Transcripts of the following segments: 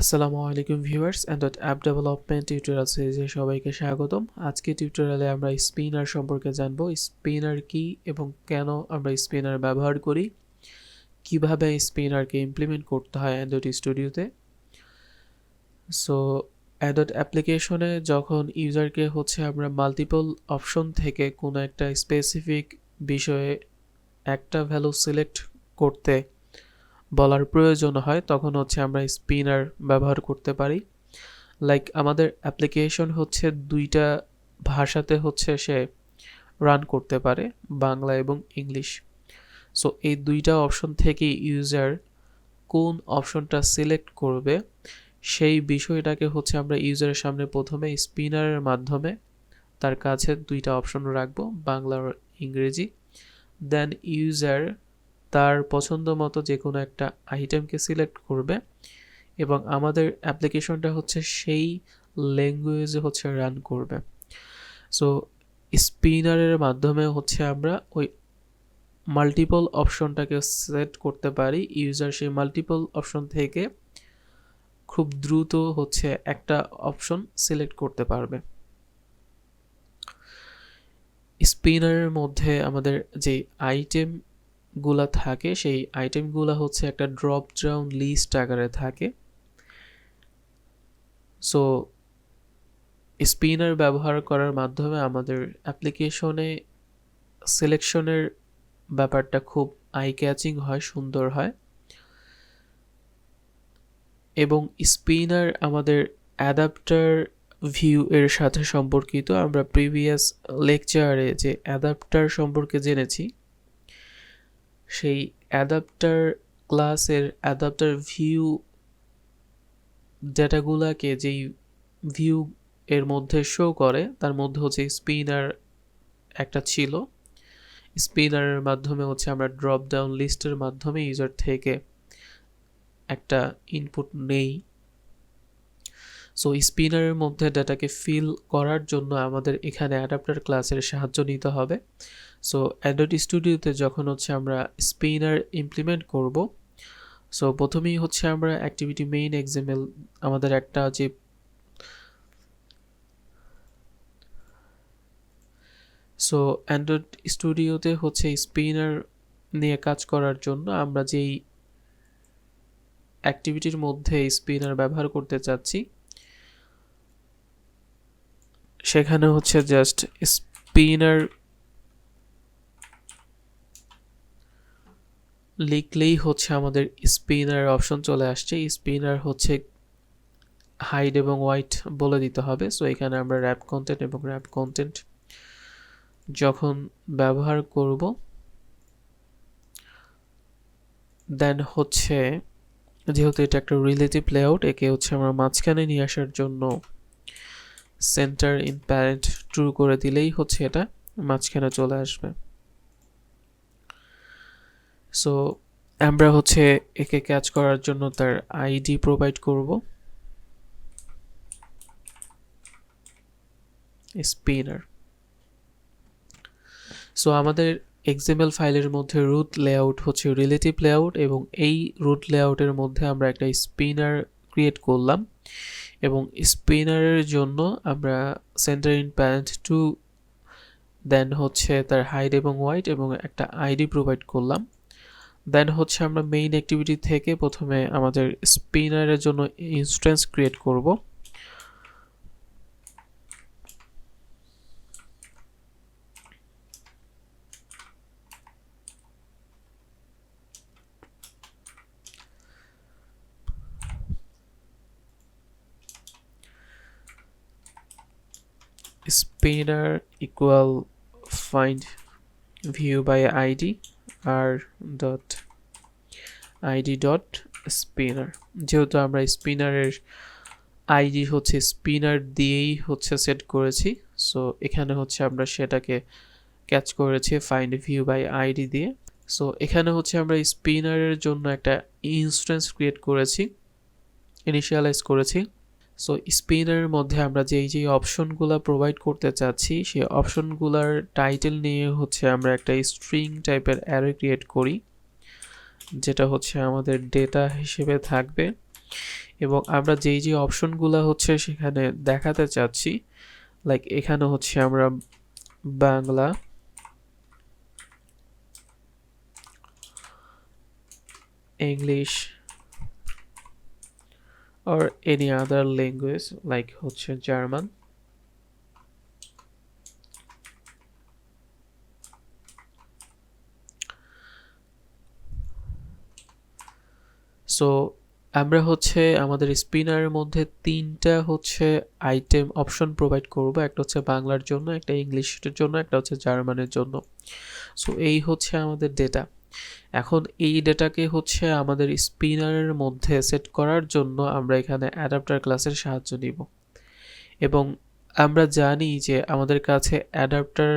আসসালামু আলাইকুম viewers and app development tutorial সিরিজে সবাইকে স্বাগতম। আজকে টিউটোরিয়ালে আমরা স্পিনার সম্পর্কে জানব। স্পিনার কি এবং কেন আমরা স্পিনার ব্যবহার করি, কিভাবে স্পিনারকে ইমপ্লিমেন্ট করতে হয় অ্যান্ড্রয়েড স্টুডিওতে। সো অ্যাডট অ্যাপ্লিকেশনে যখন ইউজারকে আমরা মাল্টিপল অপশন থেকে কোনো একটা স্পেসিফিক বিষয়ে একটা ভ্যালু সিলেক্ট করতে বলার প্রয়োজন হয়, তখন আমরা স্পিনার ব্যবহার করতে পারি। লাইক আমাদের অ্যাপ্লিকেশন দুইটা ভাষাতে সে রান করতে পারে, বাংলা এবং ইংলিশ। সো এই দুইটা অপশন থেকে ইউজার কোন অপশনটা সিলেক্ট করবে সেই বিষয়টাকে আমরা ইউজারের সামনে প্রথমে স্পিনারের মাধ্যমে তার কাছে দুইটা অপশন রাখবো, বাংলা আর ইংরেজি। দেন ইউজার তার পছন্দ মতো যে কোনো একটা আইটেমকে সিলেক্ট করবে এবং আমাদের অ্যাপ্লিকেশনটা সেই ল্যাঙ্গুয়েজে রান করবে। সো স্পিনারের মাধ্যমে আমরা ওই মাল্টিপল অপশনটাকে সেট করতে পারি। ইউজার সেই মাল্টিপল অপশন থেকে খুব দ্রুত একটা অপশন সিলেক্ট করতে পারবে। স্পিনারের মধ্যে আমাদের যে আইটেমগুলা থাকে সেই আইটেমগুলা একটা ড্রপ ডাউন লিস্ট আকারে থাকে। সো স্পিনার ব্যবহার করার মাধ্যমে আমাদের অ্যাপ্লিকেশনে সিলেকশনের ব্যাপারটা খুব আই ক্যাচিং হয়, সুন্দর হয়। এবং স্পিনার আমাদের অ্যাডাপ্টার ভিউ এর সাথে সম্পর্কিত। আমরা প্রিভিয়াস লেকচারে যে অ্যাডাপ্টার সম্পর্কে জেনেছি, সেই অ্যাডাপ্টার ক্লাসের অ্যাডাপ্টার ভিউ ডেটাগুলাকে যেই ভিউ এর মধ্যে শো করে তার মধ্যে স্পিনার একটা ছিল। স্পিনারের মাধ্যমে আমরা ড্রপ ডাউন লিস্টের মাধ্যমে ইউজার থেকে একটা ইনপুট নেই। সো স্পিনারের মধ্যে ডাটাকে ফিল করার জন্য আমাদের এখানে অ্যাডাপ্টার ক্লাসের সাহায্য নিতে হবে। সো অ্যান্ড্রয়েড স্টুডিওতে যখন আমরা স্পিনার ইমপ্লিমেন্ট করব, সো প্রথমেই আমরা অ্যাক্টিভিটি মেইন এক্সএমএল আমাদের একটা যে সো অ্যান্ড্রয়েড স্টুডিওতে স্পিনার নিয়ে কাজ করার জন্য আমরা যেই অ্যাক্টিভিটির মধ্যে স্পিনার ব্যবহার করতে চাচ্ছি সেখানে জাস্ট স্পিনার লিখলেই আমাদের স্পিনার অপশন চলে আসছে। স্পিনার হাইড এবং হোয়াইট বলে দিতে হবে। সো এখানে আমরা র্যাপ কন্টেন্ট এবং র্যাপ কন্টেন্ট যখন ব্যবহার করব, দেন যেহেতু এটা একটা রিলেটিভ লেআউট, একে আমরা মাঝখানে নিয়ে আসার জন্য সেন্টার ইন প্যারেন্ট ট্রু করে দিলেই এটা মাঝখানে চলে আসবে। সো আমরা একে ক্যাচ করার জন্য তার আইডি প্রোভাইড করব, স্পিনার। সো আমাদের এক্সএমএল ফাইলের মধ্যে রুট লেআউট রিলেটিভ লেআউট এবং এই রুট লেআউটের মধ্যে আমরা একটা স্পিনার ক্রিয়েট করলাম এবং স্পিনারের জন্য আমরা সেন্টার ইন প্যারেন্ট টু, দেন তার হাইড এবং হোয়াইট এবং একটা আইডি প্রোভাইড করলাম। দেন আমরা মেইন অ্যাক্টিভিটি থেকে প্রথমে আমাদের স্পিনারের জন্য ইনস্ট্যান্স ক্রিয়েট করব। spinner equal find view by id r dot id dot spinner। যেহেতু আমরা স্পিনারের আইডি স্পিনার দিয়েই সেট করেছি, সো এখানে আমরা সেটাকে ক্যাচ করেছি ফাইন্ড ভিউ বাই আইডি দিয়ে। সো এখানে আমরা স্পিনারের জন্য একটা ইনস্ট্যান্স ক্রিয়েট করেছি, ইনিশিয়ালাইজ করেছি। সো স্পিনারের মধ্যে আমরা যেই অপশনগুলো প্রোভাইড করতে চাচ্ছি সেই অপশনগুলোর টাইটেল নিয়ে আমরা একটা স্ট্রিং টাইপের অ্যারে ক্রিয়েট করি, যেটা আমাদের ডেটা হিসেবে থাকবে। এবং আমরা যে অপশনগুলো হচ্ছে সেখানে দেখাতে চাচ্ছি, লাইক এখানে হচ্ছে আমরা Bangla, English or any other language like হচ্ছে জার্মান। সো আমরা হচ্ছে আমাদের স্পিনারের মধ্যে তিনটা হচ্ছে আইটেম অপশন প্রোভাইড করব, একটা হচ্ছে বাংলার জন্য, একটা ইংলিশের জন্য, একটা হচ্ছে জার্মানের জন্য। সো এই হচ্ছে আমাদের ডেটা। এখন এই ডেটাকে হচ্ছে আমাদের স্পিনারের মধ্যে সেট করার জন্য আমরা এখানে অ্যাডাপ্টার ক্লাসের সাহায্য নিব। এবং আমরা জানি যে আমাদের কাছে অ্যাডাপ্টার,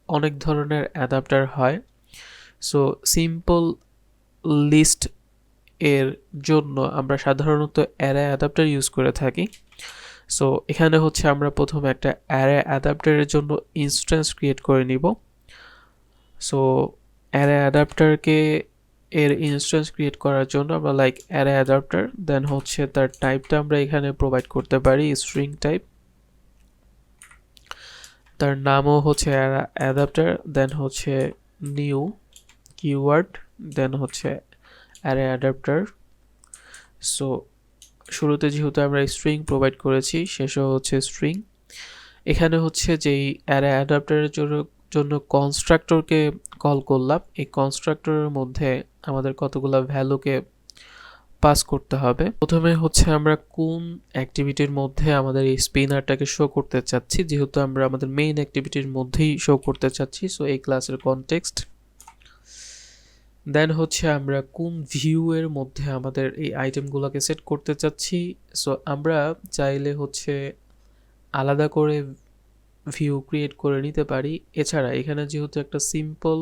অনেক ধরনের অ্যাডাপ্টার হয়। সো সিম্পল লিস্ট এর জন্য আমরা সাধারণত অ্যারে অ্যাডাপ্টার ইউজ করে থাকি। সো এখানে হচ্ছে আমরা প্রথমে একটা অ্যারে অ্যাডাপ্টারের জন্য ইনস্ট্যান্স ক্রিয়েট করে নিব। সো অ্যারে অ্যাডাপ্টারকে এর ইনস্ট্যান্স ক্রিয়েট করার জন্য আমরা লাইক অ্যারে অ্যাডাপ্টার, দেন হচ্ছে তার টাইপটা আমরা এখানে প্রোভাইড করতে পারি স্ট্রিং টাইপ, তার নামও হচ্ছে অ্যাডাপ্টার, দেন হচ্ছে নিউ কিওয়ার্ড, দেন হচ্ছে অ্যারে অ্যাডাপ্টার। সো শুরুতে যেহেতু আমরা স্ট্রিং প্রোভাইড করেছি, শেষও হচ্ছে স্ট্রিং। এখানে হচ্ছে যেই অ্যারে অ্যাডাপ্টারের জন্য কনস্ট্রাক্টরকে কল করলাম, এই কনস্ট্রাক্টরের মধ্যে আমাদের কতগুলো ভ্যালুকে পাস করতে হবে। প্রথমে হচ্ছে আমরা কোন অ্যাক্টিভিটির মধ্যে আমাদের এই স্পিনারটাকে শো করতে চাচ্ছি, যেহেতু আমরা আমাদের মেইন অ্যাক্টিভিটির মধ্যেই শো করতে চাচ্ছি, সো এই ক্লাসের কনটেক্সট। দেন হচ্ছে আমরা কোন ভিউ এর মধ্যে আমাদের এই আইটেমগুলোকে সেট করতে চাচ্ছি। সো আমরা চাইলে হচ্ছে আলাদা করে ভিউ ক্রিয়েট করে নিতে পারি। এছাড়া এখানে যেহেতু একটা সিম্পল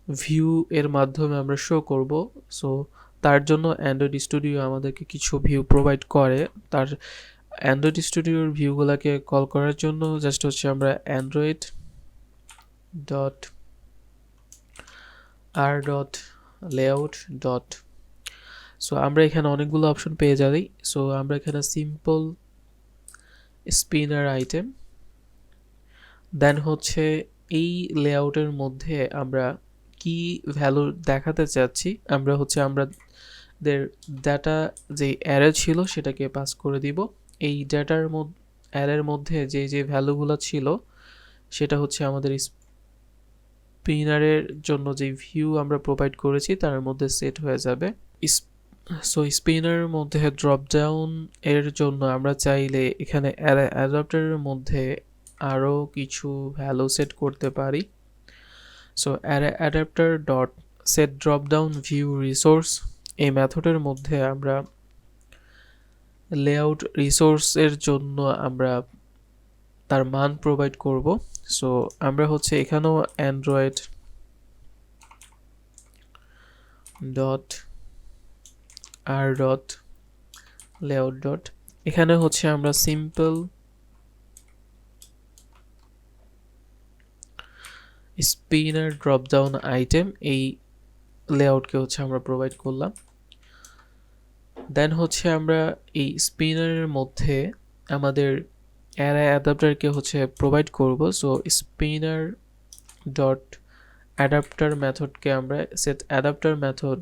ভিউ এর মাধ্যমে আমরা শো করব, সো তার জন্য অ্যান্ড্রয়েড স্টুডিও আমাদেরকে কিছু ভিউ প্রোভাইড করে। তার অ্যান্ড্রয়েড স্টুডিওর ভিউগুলোকে কল করার জন্য জাস্ট হচ্ছে আমরা Android dot R dot layout dot, so আমরা এখানে অনেকগুলো অপশন পেয়ে যাই। সো আমরা এখানে সিম্পল স্পিনার আইটেম, দেন হচ্ছে এই লেআউটের মধ্যে আমরা কি ভ্যালু দেখাতে চাচ্ছি, আমরা হচ্ছে আমাদের ডাটা যে অ্যারে ছিল সেটাকে পাস করে দিব। এই ডাটার অ্যারের মধ্যে যে ভ্যালুগুলো ছিল সেটা হচ্ছে আমাদের স্পিনারের জন্য যে ভিউ আমরা প্রোভাইড করেছি তার মধ্যে সেট হয়ে যাবে। সো স্পিনারের মধ্যে ড্রপ ডাউন এর জন্য আমরা চাইলে এখানে অ্যাডাপ্টারের মধ্যে আরও কিছু ভ্যালু সেট করতে পারি। So adapter dot set drop down view resource, এই মেথডের মধ্যে আমরা লেআউট রিসোর্সের জন্য আমরা তার মান প্রোভাইড করব। সো আমরা হচ্ছে এখানেও Android dot R dot layout dot, এখানে হচ্ছে আমরা simple spinner drop down item, এই লেআউটকে হচ্ছে আমরা প্রোভাইড করলাম। দেন হচ্ছে আমরা এই স্পিনারের মধ্যে আমাদের অ্যারে অ্যাডাপ্টারকে হচ্ছে প্রোভাইড করব। সো স্পিনার ডট অ্যাডাপ্টার মেথডকে আমরা সেট অ্যাডাপ্টার মেথড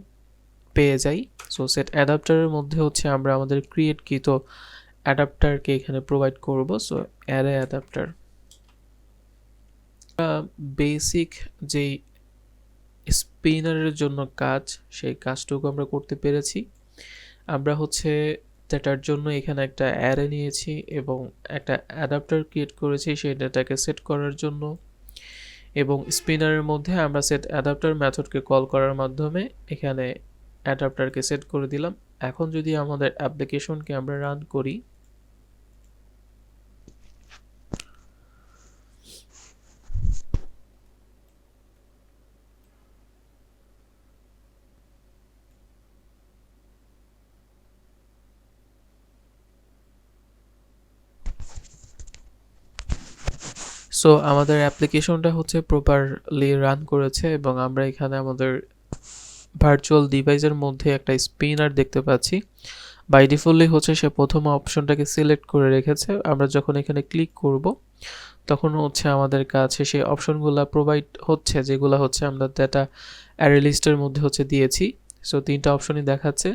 পেয়ে যাই। সো সেট অ্যাডাপ্টারের মধ্যে হচ্ছে আমরা আমাদের ক্রিয়েটকৃত অ্যাডাপ্টারকে এখানে প্রোভাইড করব। সো অ্যারে অ্যাডাপ্টার বেসিক যেই স্পিনারের জন্য কাজ, সেই কাজটুকু আমরা করতে পেরেছি। আমরা হচ্ছে ডেটার জন্য এখানে একটা অ্যারে নিয়েছি এবং একটা অ্যাডাপ্টার ক্রিয়েট করেছি সেই ডেটাকে সেট করার জন্য, এবং স্পিনারের মধ্যে আমরা সেট অ্যাডাপ্টার মেথডকে কল করার মাধ্যমে এখানে অ্যাডাপ্টারকে সেট করে দিলাম। এখন যদি আমাদের অ্যাপ্লিকেশনকে আমরা রান করি, সো আমাদের অ্যাপ্লিকেশনটা হচ্ছে প্রপারলি রান করেছে এবং আমরা এখানে আমাদের ভার্চুয়াল ডিভাইসের মধ্যে একটা স্পিনার দেখতে পাচ্ছি। বাই ডিফল্টলি হচ্ছে সে প্রথম অপশনটাকে সিলেক্ট করে রেখেছে। আমরা যখন এখানে ক্লিক করব তখন হচ্ছে আমাদের কাছে সেই অপশনগুলো প্রোভাইড হচ্ছে, যেগুলো হচ্ছে আমরা ডাটা অ্যারে লিস্টের মধ্যে হচ্ছে দিয়েছি। সো 3টা অপশনই দেখাচ্ছে।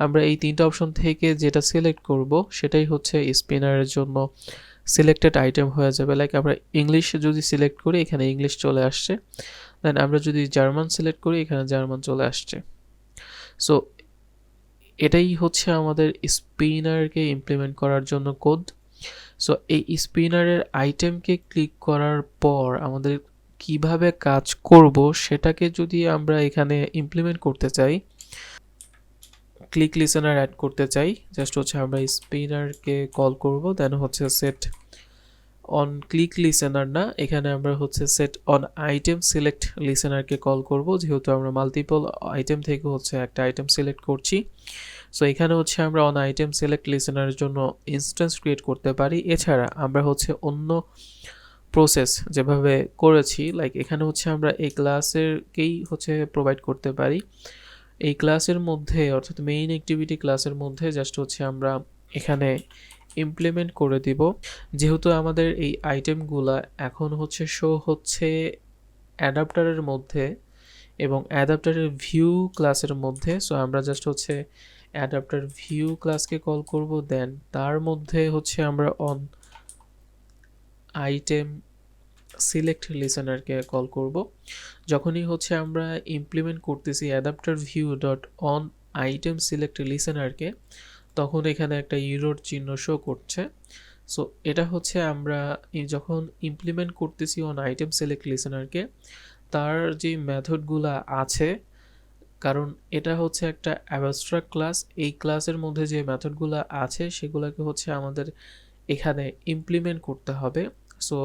আমরা এই 3টা অপশন থেকে যেটা সিলেক্ট করব সেটাই হচ্ছে স্পিনারের জন্য সিলেক্টেড আইটেম হয়ে যাবে। লাইক আমরা ইংলিশ যদি সিলেক্ট করি এখানে ইংলিশ চলে আসছে, দেন আমরা যদি জার্মান সিলেক্ট করি এখানে জার্মান চলে আসছে। সো এটাই হচ্ছে আমাদের স্পিনারকে ইমপ্লিমেন্ট করার জন্য কোড। সো এই স্পিনারের আইটেমকে ক্লিক করার পর আমাদের কিভাবে কাজ করব সেটাকে যদি আমরা এখানে ইমপ্লিমেন্ট করতে চাই, ক্লিক লিসেনার অ্যাড করতে চাই, জাস্ট হচ্ছে আমরা স্পিনারকে কল করব, দেন হচ্ছে সেট অন ক্লিক লিসেনার না, এখানে আমরা হচ্ছে সেট অন আইটেম সিলেক্ট লিসেনারকে কল করব, যেহেতু আমরা মাল্টিপল আইটেম থেকে হচ্ছে একটা আইটেম সিলেক্ট করছি। সো এখানে হচ্ছে আমরা অন আইটেম সিলেক্ট লিসেনারের জন্য ইনস্ট্যান্স ক্রিয়েট করতে পারি। এছাড়া আমরা হচ্ছে অন্য প্রসেস যেভাবে করেছি, লাইক এখানে হচ্ছে আমরা এই ক্লাসেরকেই হচ্ছে প্রোভাইড করতে পারি। এই ক্লাসের মধ্যে অর্থাৎ মেইন অ্যাক্টিভিটি ক্লাসের মধ্যে জাস্ট হচ্ছে আমরা এখানে ইমপ্লিমেন্ট করে দিব, যেহেতু আমাদের এই আইটেমগুলা এখন হচ্ছে শো হচ্ছে অ্যাডাপ্টারের মধ্যে এবং অ্যাডাপ্টারের ভিউ ক্লাসের মধ্যে। সো আমরা জাস্ট হচ্ছে অ্যাডাপ্টার ভিউ ক্লাসকে কল করব, দেন তার মধ্যে হচ্ছে আমরা অন আইটেম সিলেক্ট লিসেনারকে কল করব। যখনই হচ্ছে আমরা ইমপ্লিমেন্ট করতেছি adapter view dot on item select লিসেনারকে, তখন এখানে একটা ইরর চিহ্ন শো করছে। সো এটা হচ্ছে আমরা যখন ইমপ্লিমেন্ট করতেছি অন আইটেম সিলেক্ট লিসেনারকে, তার যে মেথডগুলো আছে, কারণ এটা হচ্ছে একটা অ্যাবস্ট্রাক্ট ক্লাস, এই ক্লাসের মধ্যে যে মেথডগুলো আছে সেগুলোকে হচ্ছে আমাদের এখানে ইমপ্লিমেন্ট করতে হবে। সো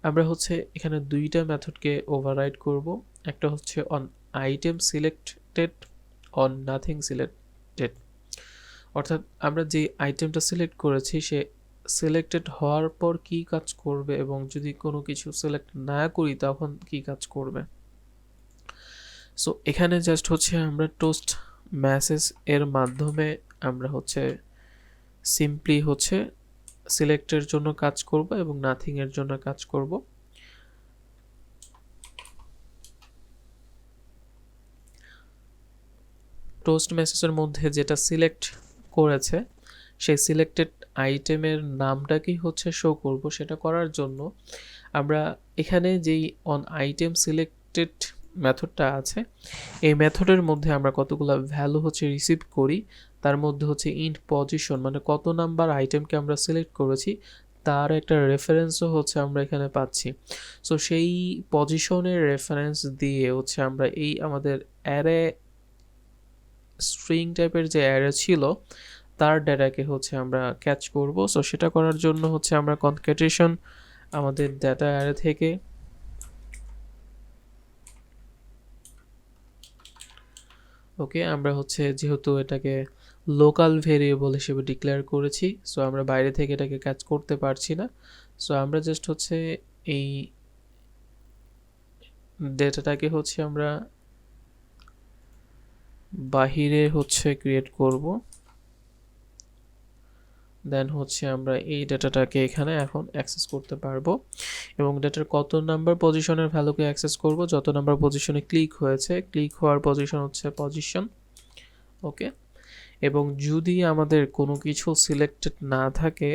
আমরা হচ্ছে এখানে 2টা মেথডকে ওভাররাইড করব, একটা হচ্ছে on item selected, on nothing selected, অর্থাৎ আমরা যে আইটেমটা সিলেক্ট করেছি সে সিলেক্টেড হওয়ার পর কি কাজ করবে এবং যদি কোনো কিছু সিলেক্ট না করি তখন কি কাজ করবে। সো এখানে জাস্ট হচ্ছে আমরা টোস্ট মেসেজ এর মাধ্যমে আমরা হচ্ছে সিম্পলি হচ্ছে সিলেক্টের জন্য কাজ করব এবং নাথিং এর জন্য কাজ করব। টোস্ট মেসেজের মধ্যে যেটা সিলেক্ট করেছে সেই সিলেক্টেড আইটেমের নামটাকেই হচ্ছে শো করব। সেটা করার জন্য আমরা এখানে যেই অন আইটেম সিলেক্টেড মেথডটা আছে, এই মেথডের মধ্যে আমরা কতগুলো ভ্যালু হচ্ছে রিসিভ করি, তার মধ্যে হচ্ছে ইন্ট পজিশন, মানে কত নাম্বার আইটেমকে আমরা সিলেক্ট করেছি তার একটা রেফারেন্সও হচ্ছে আমরা এখানে পাচ্ছি। সো সেই পজিশনের রেফারেন্স দিয়ে হচ্ছে আমরা এই আমাদের অ্যারে স্ট্রিং টাইপের যে অ্যারে ছিল তার ডেটাকে হচ্ছে আমরা ক্যাচ করব। সো সেটা করার জন্য হচ্ছে আমরা কনক্যাটেশন আমাদের ডেটা অ্যারে থেকে ওকে, আমরা হচ্ছে যেহেতু এটাকে লোকাল ভেরিয়েবল হিসেবে ডিক্লেয়ার করেছি, সো আমরা বাইরে থেকে এটাকে ক্যাচ করতে পারছি না। সো আমরা জাস্ট হচ্ছে এই ডেটাটাকে হচ্ছে আমরা বাহিরে হচ্ছে ক্রিয়েট করব, দেন হচ্ছে আমরা এই ডেটাটাকে এখানে এখন অ্যাক্সেস করতে পারবো এবং ডেটার কত নাম্বার পজিশনের ভ্যালুকে অ্যাক্সেস করব, যত নাম্বার পজিশনে ক্লিক হয়েছে, ক্লিক হওয়ার পজিশন হচ্ছে পজিশন। ওকে, এবং যদি আমাদের কোনো কিছু সিলেক্টেড না থাকে,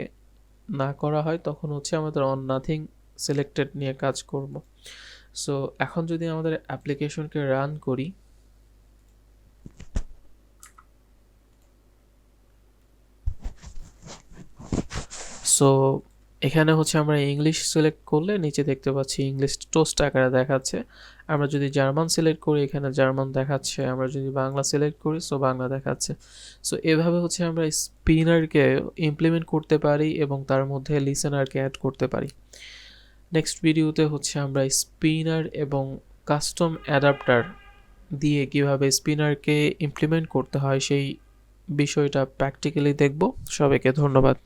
না করা হয়, তখন হচ্ছে আমাদের অন নাথিং সিলেক্টেড নিয়ে কাজ করব। সো এখন যদি আমাদের অ্যাপ্লিকেশনকে রান করি, সো এখানে হচ্ছে আমরা ইংলিশ সিলেক্ট করলে নিচে দেখতে পাচ্ছি ইংলিশ টোস্ট আকারে দেখাচ্ছে। আমরা যদি জার্মান সিলেক্ট করি এখানে জার্মান দেখাচ্ছে, আমরা যদি বাংলা সিলেক্ট করি সো বাংলা দেখাচ্ছে। সো এভাবে হচ্ছে আমরা স্পিনারকে ইমপ্লিমেন্ট করতে পারি এবং তার মধ্যে লিসেনারকে অ্যাড করতে পারি। নেক্সট ভিডিওতে হচ্ছে আমরা স্পিনার এবং কাস্টম অ্যাডাপ্টার দিয়ে কিভাবে স্পিনারকে ইমপ্লিমেন্ট করতে হয় সেই বিষয়টা প্র্যাকটিক্যালি দেখব। সবাইকে ধন্যবাদ।